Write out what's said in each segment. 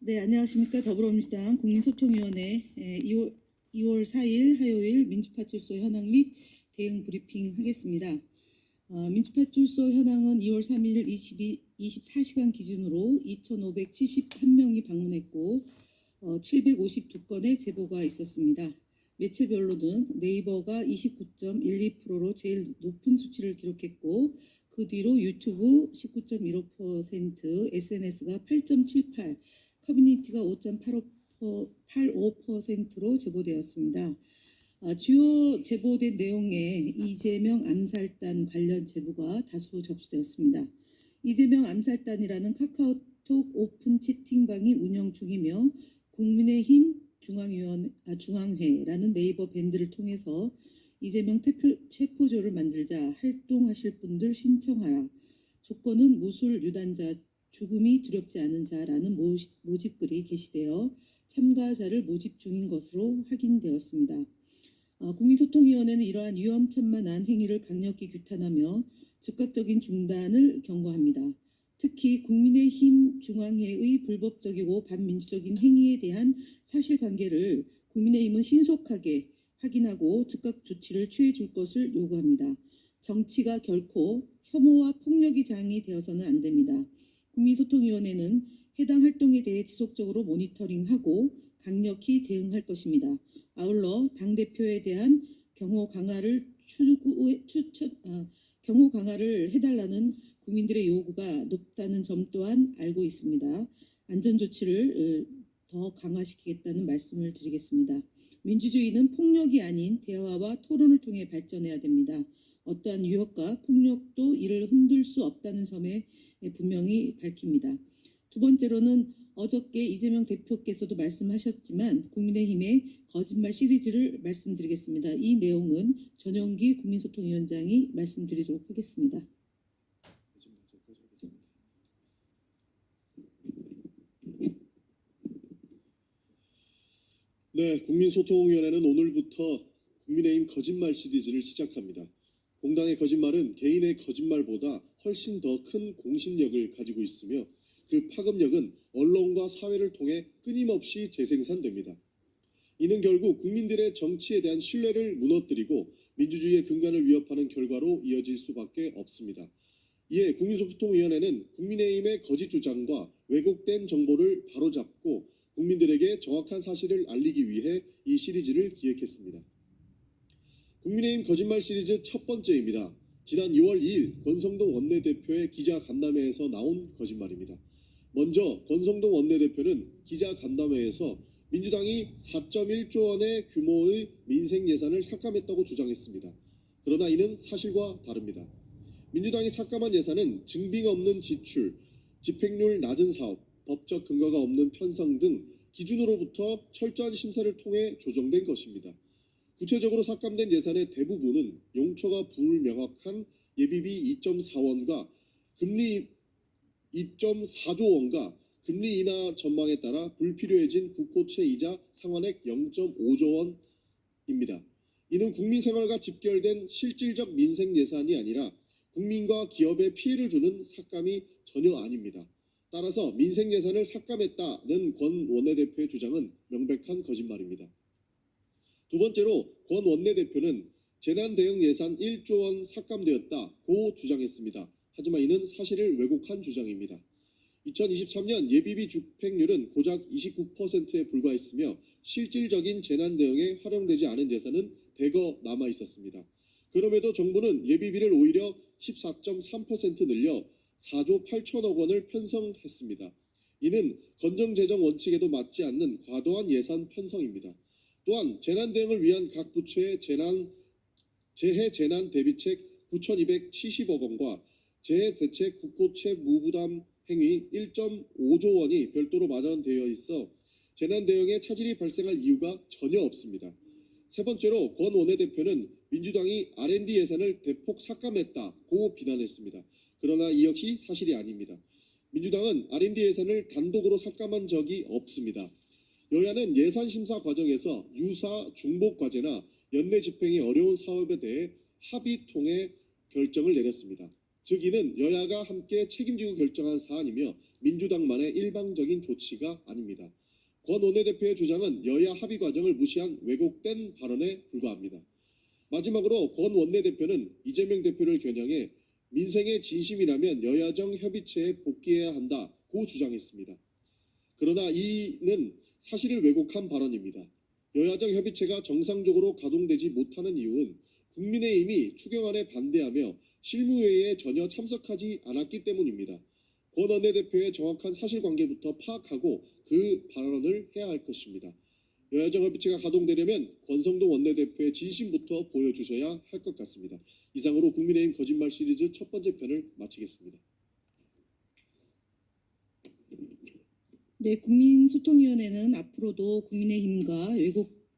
네, 안녕하십니까. 더불어민주당 국민소통위원회 2월 4일 화요일 민주파출소 현황 및 대응 브리핑 하겠습니다. 민주파출소 현황은 2월 3일 24시간 기준으로 2,571명이 방문했고 752건의 제보가 있었습니다. 매체별로는 네이버가 29.12%로 제일 높은 수치를 기록했고 그 뒤로 유튜브 19.15%, SNS가 8.78%, 커뮤니티가 5.85%로 제보되었습니다. 주요 제보된 내용에 이재명 암살단 관련 제보가 다수 접수되었습니다. 이재명 암살단이라는 카카오톡 오픈 채팅방이 운영 중이며 국민의힘 중앙회라는 네이버 밴드를 통해서 이재명 체포조를 만들자 활동하실 분들 신청하라. 조건은 무술 유단자 죽음이 두렵지 않은 자라는 모집글이 게시되어 참가자를 모집 중인 것으로 확인되었습니다. 국민소통위원회는 이러한 위험천만한 행위를 강력히 규탄하며 즉각적인 중단을 경고합니다. 특히 국민의힘 중앙회의 불법적이고 반민주적인 행위에 대한 사실관계를 국민의힘은 신속하게 확인하고 즉각 조치를 취해 줄 것을 요구합니다. 정치가 결코 혐오와 폭력이 장이 되어서는 안 됩니다. 국민소통위원회는 해당 활동에 대해 지속적으로 모니터링하고 강력히 대응할 것입니다. 아울러 당대표에 대한 경호 강화를 해달라는 국민들의 요구가 높다는 점 또한 알고 있습니다. 안전조치를 더 강화시키겠다는 말씀을 드리겠습니다. 민주주의는 폭력이 아닌 대화와 토론을 통해 발전해야 됩니다. 어떠한 유혹과 폭력도 이를 흔들 수 없다는 점에 분명히 밝힙니다. 두 번째로는 어저께 이재명 대표께서도 말씀하셨지만 국민의힘의 거짓말 시리즈를 말씀드리겠습니다. 이 내용은 전용기 국민소통위원장이 말씀드리도록 하겠습니다. 네, 국민소통위원회는 오늘부터 국민의힘 거짓말 시리즈를 시작합니다. 공당의 거짓말은 개인의 거짓말보다 훨씬 더 큰 공신력을 가지고 있으며 그 파급력은 언론과 사회를 통해 끊임없이 재생산됩니다. 이는 결국 국민들의 정치에 대한 신뢰를 무너뜨리고 민주주의의 근간을 위협하는 결과로 이어질 수밖에 없습니다. 이에 국민소통위원회는 국민의힘의 거짓 주장과 왜곡된 정보를 바로잡고 국민들에게 정확한 사실을 알리기 위해 이 시리즈를 기획했습니다. 국민의힘 거짓말 시리즈 첫 번째입니다. 지난 2월 2일 권성동 원내대표의 기자간담회에서 나온 거짓말입니다. 먼저 권성동 원내대표는 기자간담회에서 민주당이 4.1조 원의 규모의 민생 예산을 삭감했다고 주장했습니다. 그러나 이는 사실과 다릅니다. 민주당이 삭감한 예산은 증빙 없는 지출, 집행률 낮은 사업, 법적 근거가 없는 편성 등 기준으로부터 철저한 심사를 통해 조정된 것입니다. 구체적으로 삭감된 예산의 대부분은 용처가 불명확한 예비비 2.4원과 금리 2.4조 원과 금리 인하 전망에 따라 불필요해진 국고채 이자 상환액 0.5조 원입니다. 이는 국민 생활과 집결된 실질적 민생 예산이 아니라 국민과 기업에 피해를 주는 삭감이 전혀 아닙니다. 따라서 민생 예산을 삭감했다는 권 원내대표의 주장은 명백한 거짓말입니다. 두 번째로 권 원내대표는 재난 대응 예산 1조 원 삭감되었다고 주장했습니다. 하지만 이는 사실을 왜곡한 주장입니다. 2023년 예비비 집행률은 고작 29%에 불과했으며 실질적인 재난 대응에 활용되지 않은 예산은 대거 남아 있었습니다. 그럼에도 정부는 예비비를 오히려 14.3% 늘려 4조 8천억 원을 편성했습니다. 이는 건전재정 원칙에도 맞지 않는 과도한 예산 편성입니다. 또한 재난 대응을 위한 각 부처의 재해 재난 대비책 9,270억 원과 재해 대책 국고채 무부담 행위 1.5조 원이 별도로 마련되어 있어 재난 대응에 차질이 발생할 이유가 전혀 없습니다. 세 번째로 권 원내대표는 민주당이 R&D 예산을 대폭 삭감했다고 비난했습니다. 그러나 이 역시 사실이 아닙니다. 민주당은 R&D 예산을 단독으로 삭감한 적이 없습니다. 여야는 예산 심사 과정에서 유사 중복 과제나 연내 집행이 어려운 사업에 대해 합의 통해 결정을 내렸습니다. 즉 이는 여야가 함께 책임지고 결정한 사안이며 민주당만의 일방적인 조치가 아닙니다. 권 원내대표의 주장은 여야 합의 과정을 무시한 왜곡된 발언에 불과합니다. 마지막으로 권 원내대표는 이재명 대표를 겨냥해 민생의 진심이라면 여야정 협의체에 복귀해야 한다고 주장했습니다. 그러나 이는 사실을 왜곡한 발언입니다. 여야정 협의체가 정상적으로 가동되지 못하는 이유는 국민의힘이 추경안에 반대하며 실무회의에 전혀 참석하지 않았기 때문입니다. 권 원내대표의 정확한 사실관계부터 파악하고 그 발언을 해야 할 것입니다. 여야정 협의체가 가동되려면 권성동 원내대표의 진심부터 보여주셔야 할 것 같습니다. 이상으로 국민의힘 거짓말 시리즈 첫 번째 편을 마치겠습니다. 네, 국민소통위원회는 앞으로도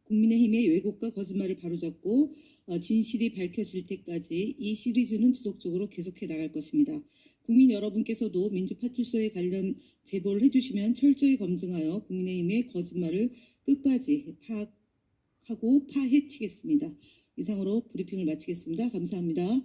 국민의힘의 왜곡과 거짓말을 바로잡고 진실이 밝혀질 때까지 이 시리즈는 지속적으로 계속해 나갈 것입니다. 국민 여러분께서도 민주파출소에 관련 제보를 해주시면 철저히 검증하여 국민의힘의 거짓말을 끝까지 파악하고 파헤치겠습니다. 이상으로 브리핑을 마치겠습니다. 감사합니다.